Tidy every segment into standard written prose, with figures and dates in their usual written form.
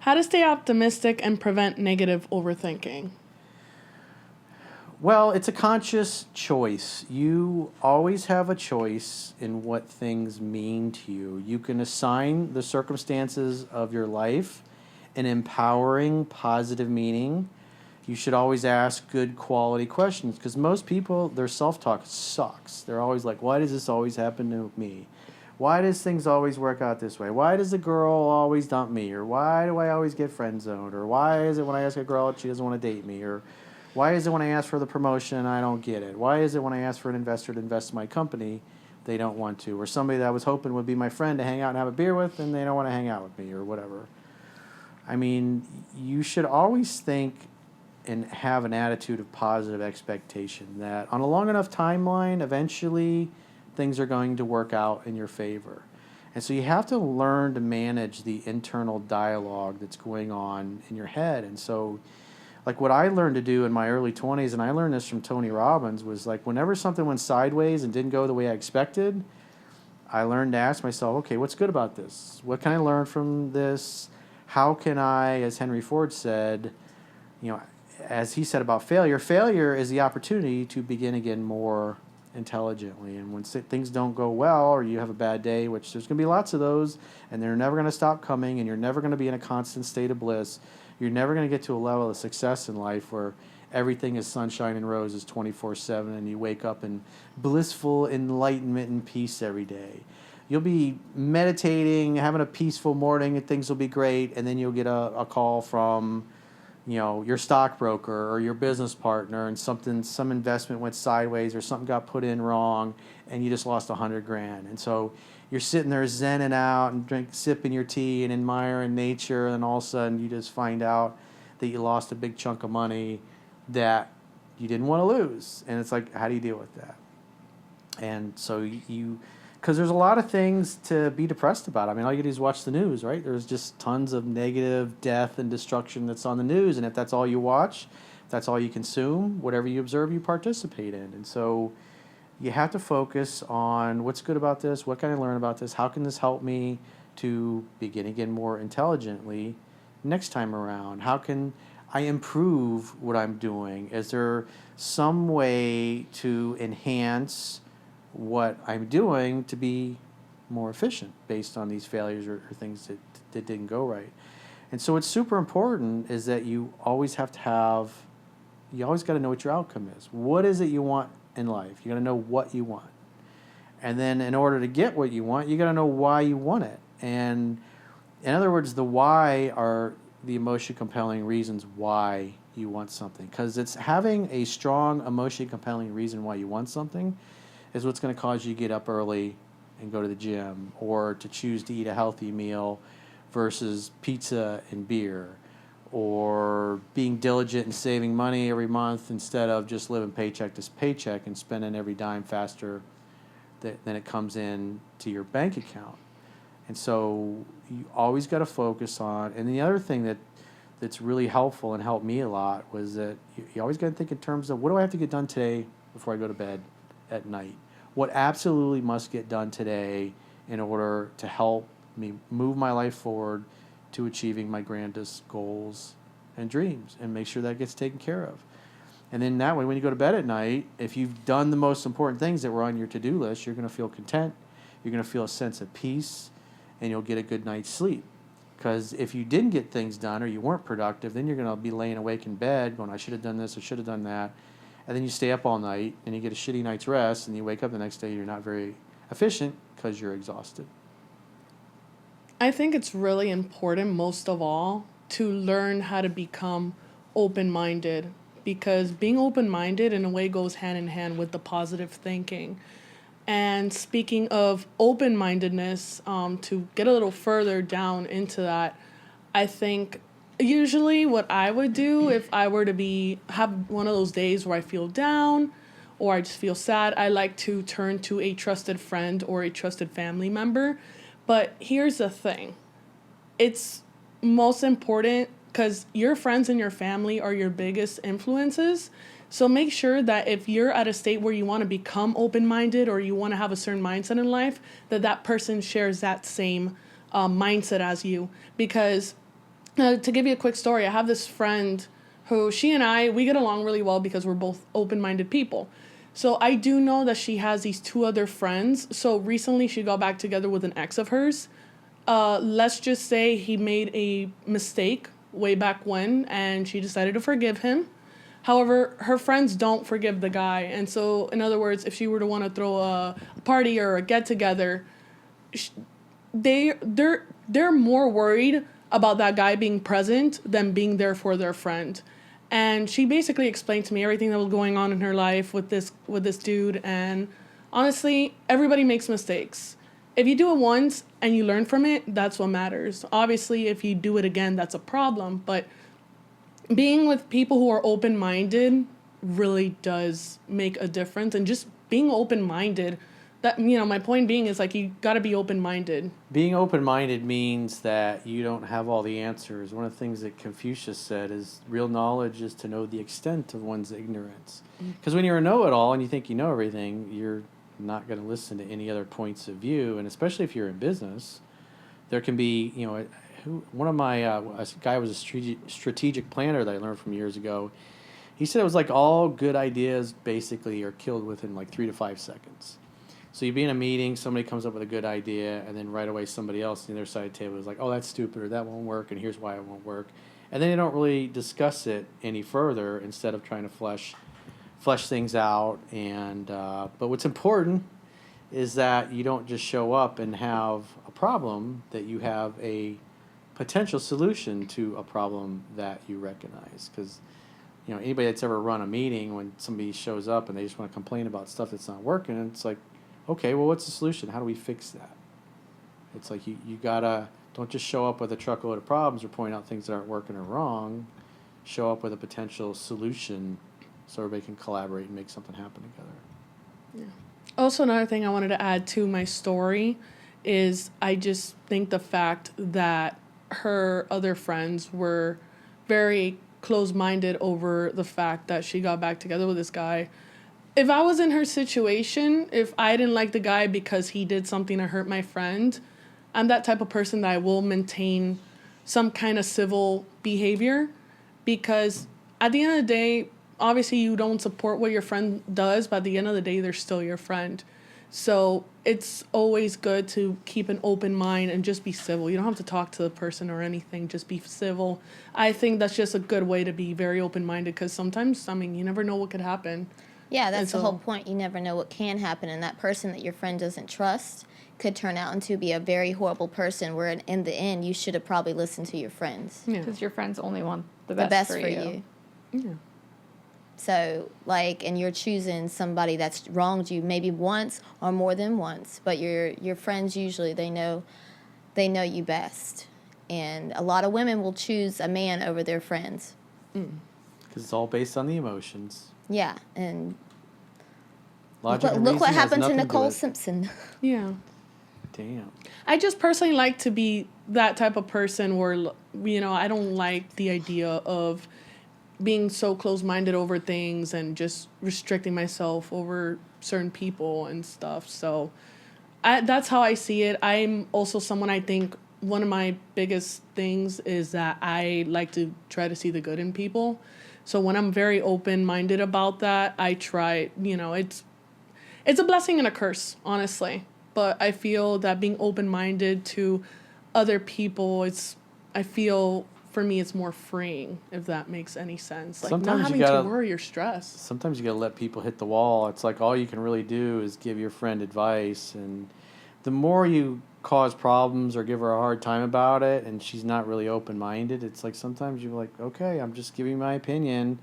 How to stay optimistic and prevent negative overthinking. Well, it's a conscious choice. You always have a choice in what things mean to you. You can assign the circumstances of your life an empowering, positive meaning. You should always ask good quality questions because most people, their self talk sucks. They're always like, why does this always happen to me? Why does things always work out this way? Why does the girl always dump me? Or why do I always get friend zoned? Or why is it when I ask a girl out, she doesn't want to date me? Or why is it when I ask for the promotion, I don't get it? Why is it when I ask for an investor to invest in my company, they don't want to? Or somebody that I was hoping would be my friend to hang out and have a beer with, and they don't want to hang out with me, or whatever. I mean, you should always think and have an attitude of positive expectation that on a long enough timeline, eventually things are going to work out in your favor. And so you have to learn to manage the internal dialogue that's going on in your head. And so, like, what I learned to do in my early 20s, and I learned this from Tony Robbins, was like whenever something went sideways and didn't go the way I expected, I learned to ask myself, okay, what's good about this? What can I learn from this? How can I, as Henry Ford said, you know, as he said about failure, failure is the opportunity to begin again more intelligently. And when things don't go well or you have a bad day, which there's going to be lots of those, and they're never going to stop coming, and you're never going to be in a constant state of bliss, you're never going to get to a level of success in life where everything is sunshine and roses 24/7 and you wake up in blissful enlightenment and peace every day. You'll be meditating, having a peaceful morning, and things will be great, and then you'll get a call from your stockbroker or your business partner, and some investment went sideways or something got put in wrong, and you just lost $100,000. And so you're sitting there zenning out and sipping your tea and admiring nature, and all of a sudden you just find out that you lost a big chunk of money that you didn't want to lose. And it's like, how do you deal with that? And so because there's a lot of things to be depressed about. I mean, all you do is watch the news, right? There's just tons of negative death and destruction that's on the news. And if that's all you watch, if that's all you consume, whatever you observe, you participate in. And so you have to focus on what's good about this, what can I learn about this, how can this help me to begin again more intelligently next time around? How can I improve what I'm doing? Is there some way to enhance what I'm doing to be more efficient based on these failures or things that didn't go right? And so what's super important is that you always got to know what your outcome is. What is it you want in life? You got to know what you want. And then in order to get what you want, you got to know why you want it. And in other words, the why are the emotionally compelling reasons why you want something. Because it's having a strong emotionally compelling reason why you want something is what's going to cause you to get up early and go to the gym, or to choose to eat a healthy meal versus pizza and beer, or being diligent and saving money every month instead of just living paycheck to paycheck and spending every dime faster than it comes in to your bank account. And so you always got to focus on, and the other thing that's really helpful and helped me a lot was that you always got to think in terms of, what do I have to get done today before I go to bed at night? What absolutely must get done today in order to help me move my life forward to achieving my grandest goals and dreams, and make sure that gets taken care of. And then that way, when you go to bed at night, if you've done the most important things that were on your to-do list, you're going to feel content, you're going to feel a sense of peace, and you'll get a good night's sleep. Because if you didn't get things done or you weren't productive, then you're going to be laying awake in bed going, I should have done this, I should have done that. And then you stay up all night and you get a shitty night's rest, and you wake up the next day, you're not very efficient because you're exhausted. I think it's really important, most of all, to learn how to become open-minded, because being open-minded in a way goes hand in hand with the positive thinking. And speaking of open-mindedness, to get a little further down into that, I think usually what I would do if I were to have one of those days where I feel down or I just feel sad, I like to turn to a trusted friend or a trusted family member. But here's the thing. It's most important because your friends and your family are your biggest influences. So make sure that if you're at a state where you want to become open-minded or you want to have a certain mindset in life, that person shares that same mindset as you. Because To give you a quick story, I have this friend who she and we get along really well because we're both open-minded people. So I do know that she has these two other friends. So recently she got back together with an ex of hers. Let's just say he made a mistake way back when, and she decided to forgive him. However, her friends don't forgive the guy. And so, in other words, if she were to want to throw a party or a get together, they're more worried about that guy being present than being there for their friend. And she basically explained to me everything that was going on in her life with this dude. And honestly, everybody makes mistakes. If you do it once and you learn from it, that's what matters. Obviously, if you do it again, that's a problem. But being with people who are open-minded really does make a difference. And just being open-minded, that, my point being is, like, you got to be open-minded. Being open-minded means that you don't have all the answers. One of the things that Confucius said is real knowledge is to know the extent of one's ignorance. Because when you're a know-it-all and you think you know everything, you're not going to listen to any other points of view. And especially if you're in business, there can be, one of my, a guy was a strategic planner that I learned from years ago. He said it was like all good ideas basically are killed within like 3 to 5 seconds. So you'd be in a meeting, somebody comes up with a good idea, and then right away somebody else on the other side of the table is like, oh, that's stupid, or that won't work, and here's why it won't work. And then they don't really discuss it any further instead of trying to flesh things out. And but what's important is that you don't just show up and have a problem, that you have a potential solution to a problem that you recognize. Because anybody that's ever run a meeting, when somebody shows up and they just want to complain about stuff that's not working, it's like, okay, well, what's the solution? How do we fix that? It's like you gotta, don't just show up with a truckload of problems or point out things that aren't working or wrong. Show up with a potential solution so everybody can collaborate and make something happen together. Yeah. Also, another thing I wanted to add to my story is I just think the fact that her other friends were very close-minded over the fact that she got back together with this guy. If I was in her situation, if I didn't like the guy because he did something to hurt my friend, I'm that type of person that I will maintain some kind of civil behavior, because at the end of the day, obviously you don't support what your friend does, but at the end of the day, they're still your friend. So it's always good to keep an open mind and just be civil. You don't have to talk to the person or anything, just be civil. I think that's just a good way to be very open-minded, because sometimes, you never know what could happen. Yeah, that's the whole point. You never know what can happen, and that person that your friend doesn't trust could turn out into be a very horrible person, where in the end you should have probably listened to your friends. Because your friends only want the best for you. Yeah. So, and you're choosing somebody that's wronged you maybe once or more than once, but your friends usually, they know you best. And a lot of women will choose a man over their friends. Because it's all based on the emotions. Yeah, and Look what happened to Nicole Simpson. Yeah. Damn. I just personally like to be that type of person where, I don't like the idea of being so close-minded over things and just restricting myself over certain people and stuff. So that's how I see it. I'm also someone, I think one of my biggest things is that I like to try to see the good in people. So when I'm very open-minded about that, I try, it's a blessing and a curse, honestly. But I feel that being open-minded to other people, I feel for me it's more freeing, if that makes any sense. Like, Sometimes not having to worry or stress. Sometimes you gotta let people hit the wall. It's like all you can really do is give your friend advice, and the more you cause problems or give her a hard time about it and she's not really open-minded, it's like sometimes you're like, okay, I'm just giving my opinion.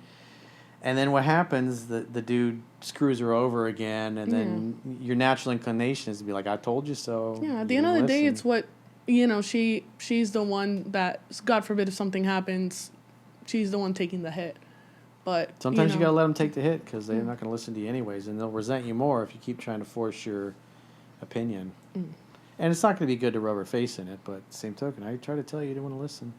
And then what happens, the dude screws her over again, and then your natural inclination is to be like, I told you so. Yeah, at the end of the day, it's what, she's the one that, God forbid if something happens, she's the one taking the hit. But sometimes you gotta let them take the hit, because they're not gonna listen to you anyways, and they'll resent you more if you keep trying to force your opinion. And it's not going to be good to rub her face in it, but at the same token, I try to tell you, you don't want to listen.